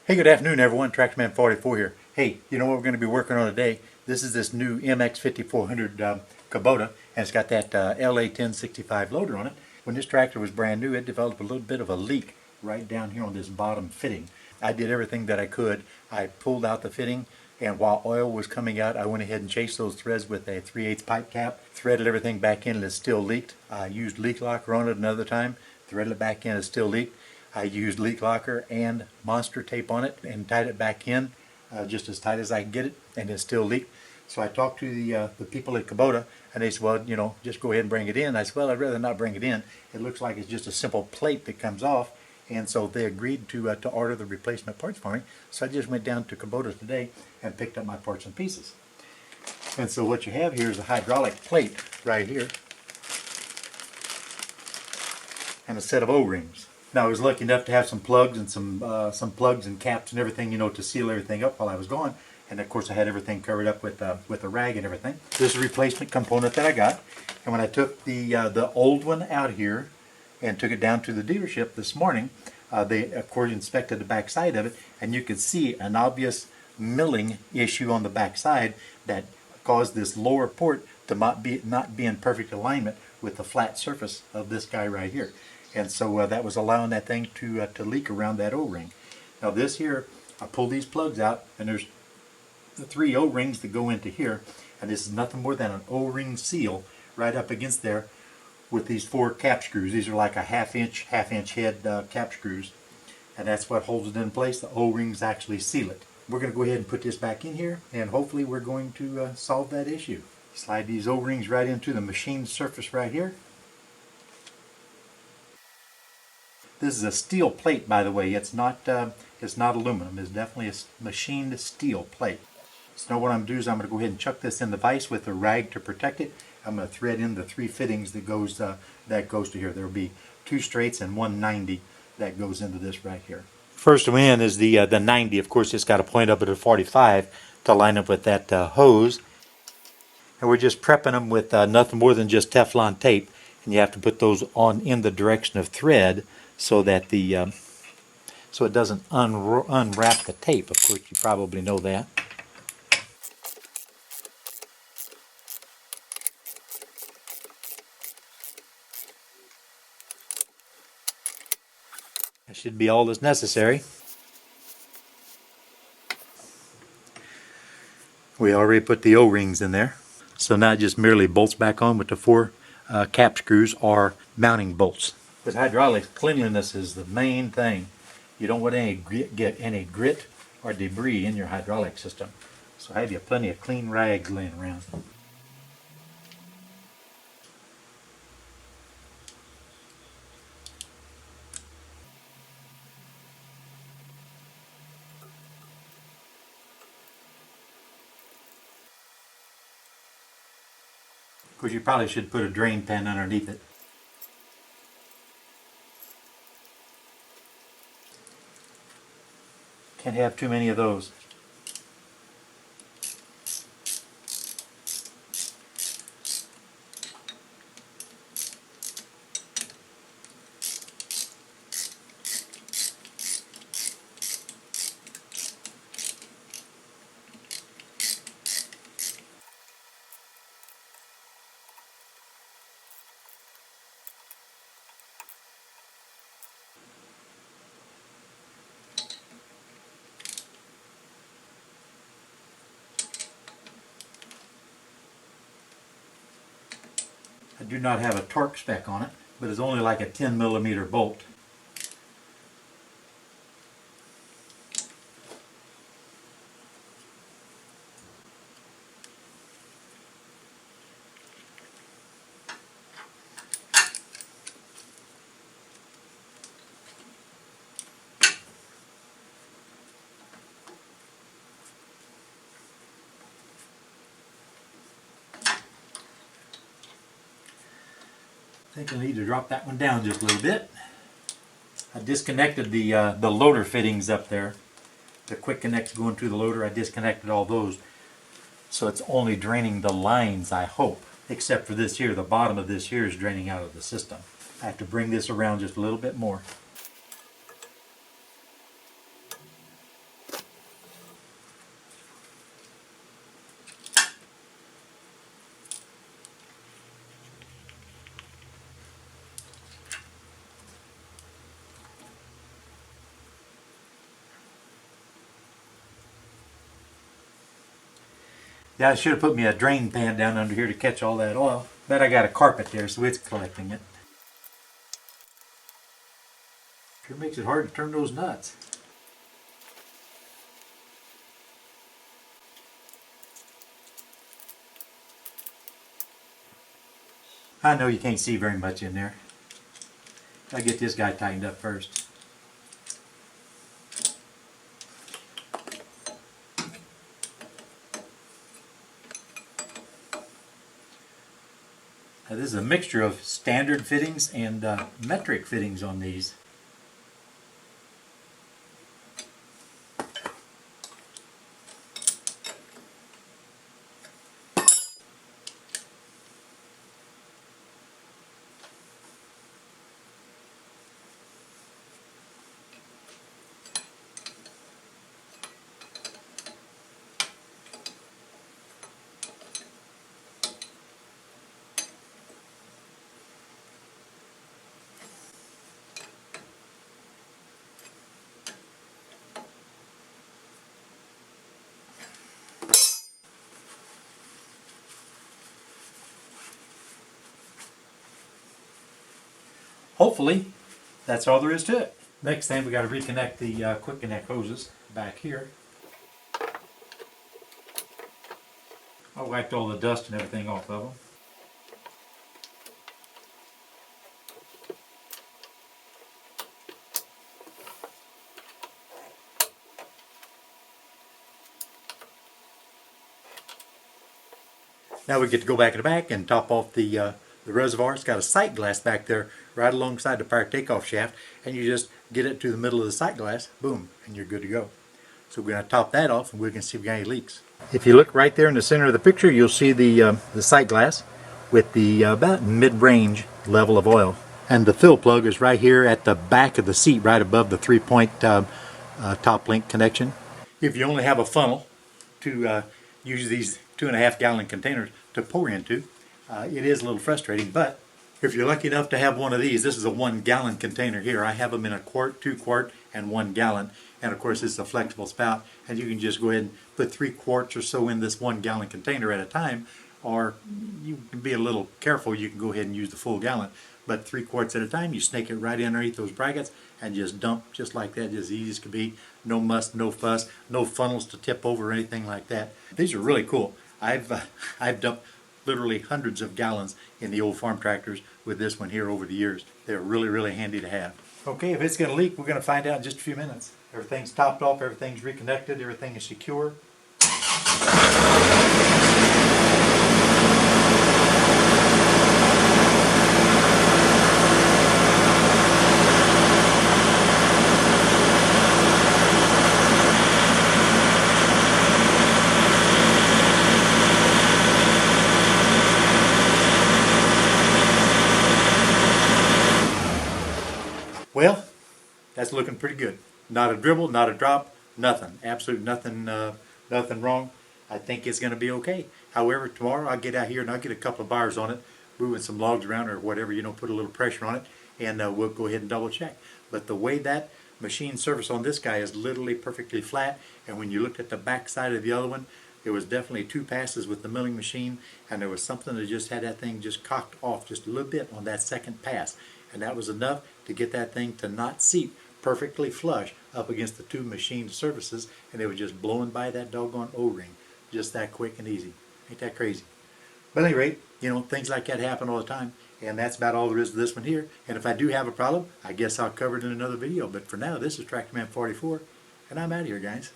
Hey, good afternoon everyone, TractorMan44 here. Hey, you know what we're going to be working on today? This is this new MX5400 Kubota, and it's got that LA1065 loader on it. When this tractor was brand new, it developed a little bit of a leak right down here on this bottom fitting. I did everything that I could. I pulled out the fitting, and while oil was coming out, I went ahead and chased those threads with a 3/8 pipe cap, threaded everything back in and it still leaked. I used leak locker on it another time, threaded it back in, it still leaked. I used leak locker and monster tape on it and tied it back in just as tight as I can get it, and it still leaked. So I talked to the people at Kubota, and they said, well, you know, just go ahead and bring it in. I said, well, I'd rather not bring it in. It looks like it's just a simple plate that comes off, and so they agreed to order the replacement parts for me. So I just went down to Kubota today and picked up my parts and pieces. And so what you have here is a hydraulic plate right here and a set of O-rings. Now I was lucky enough to have some plugs and some plugs and caps and everything, you know, to seal everything up while I was gone. And of course I had everything covered up with a rag and everything. This is a replacement component that I got. And when I took the old one out here and took it down to the dealership this morning, they of course inspected the back side of it, and you could see an obvious milling issue on the back side that caused this lower port to not be in perfect alignment with the flat surface of this guy right here. And so that was allowing that thing to leak around that O-ring. Now this here, I pulled these plugs out, and there's the 3 O-rings that go into here, and this is nothing more than an O-ring seal right up against there with these 4 cap screws. These are like a half inch head cap screws, and that's what holds it in place. The O-rings actually seal it. We're going to go ahead and put this back in here, and hopefully we're going to solve that issue. Slide these O-rings right into the machined surface right here. This is a steel plate, by the way. It's not aluminum. It's definitely a machined steel plate. So now what I'm going to do is I'm going to go ahead and chuck this in the vise with a rag to protect it. I'm going to thread in the 3 fittings that goes to here. There will be 2 straights and 1 90 that goes into this right here. First one in is the 90. Of course, it's got to point up at a 45 to line up with that hose. And we're just prepping them with nothing more than just Teflon tape. And you have to put those on in the direction of thread, so that so it doesn't unwrap the tape. Of course, you probably know that. That should be all that's necessary. We already put the O-rings in there, so now it just merely bolts back on with the 4 cap screws or mounting bolts. With hydraulics, cleanliness is the main thing. You don't want get any grit or debris in your hydraulic system. So have you plenty of clean rags laying around. Of course, you probably should put a drain pan underneath it. Can't have too many of those. I do not have a torque spec on it, but it's only like a 10mm bolt. I think I need to drop that one down just a little bit. I disconnected the loader fittings up there. The quick connects going to the loader, I disconnected all those. So it's only draining the lines, I hope. Except for this here, the bottom of this here is draining out of the system. I have to bring this around just a little bit more. Yeah, I should have put me a drain pan down under here to catch all that oil. But I got a carpet there, so it's collecting it. Sure makes it hard to turn those nuts. I know you can't see very much in there. I'll get this guy tightened up first. Now this is a mixture of standard fittings and metric fittings on these. Hopefully, that's all there is to it. Next thing, we got to reconnect the quick connect hoses back here. I wiped all the dust and everything off of them. Now we get to go back in the back and top off the reservoir. It's got a sight glass back there right alongside the power takeoff shaft, and you just get it to the middle of the sight glass, boom, and you're good to go. So we're going to top that off and we can see if we got any leaks. If you look right there in the center of the picture, you'll see the sight glass with the about mid-range level of oil. And the fill plug is right here at the back of the seat, right above the 3-point top link connection. If you only have a funnel to use these 2.5 gallon containers to pour into, it is a little frustrating, but if you're lucky enough to have one of these, this is a 1 gallon container here. I have them in a quart, 2 quart, and 1 gallon. And of course, it's a flexible spout, and you can just go ahead and put 3 quarts or so in this 1 gallon container at a time, or you can be a little careful. You can go ahead and use the full gallon, but 3 quarts at a time, you snake it right underneath those brackets and just dump just like that, just easy as can be. No muss, no fuss, no funnels to tip over or anything like that. These are really cool. I've dumped literally hundreds of gallons in the old farm tractors with this one here over the years. They're really, really handy to have. Okay, if it's going to leak, we're going to find out in just a few minutes. Everything's topped off, everything's reconnected, everything is secure. Well, that's looking pretty good. Not a dribble, not a drop, nothing. Absolute nothing, nothing wrong. I think it's going to be okay. However, tomorrow I'll get out here and I'll get a couple of bars on it, moving some logs around or whatever, put a little pressure on it, and we'll go ahead and double check. But the way that machine surface on this guy is literally perfectly flat, and when you looked at the back side of the other one, there was definitely 2 passes with the milling machine, and there was something that just had that thing just cocked off just a little bit on that second pass. And that was enough to get that thing to not seat perfectly flush up against the 2 machined surfaces, and it was just blowing by that doggone O-ring just that quick and easy. Ain't that crazy? But at any rate, things like that happen all the time, and that's about all there is to this one here. And if I do have a problem, I guess I'll cover it in another video. But for now, this is Tractor Man 44, and I'm out of here, guys.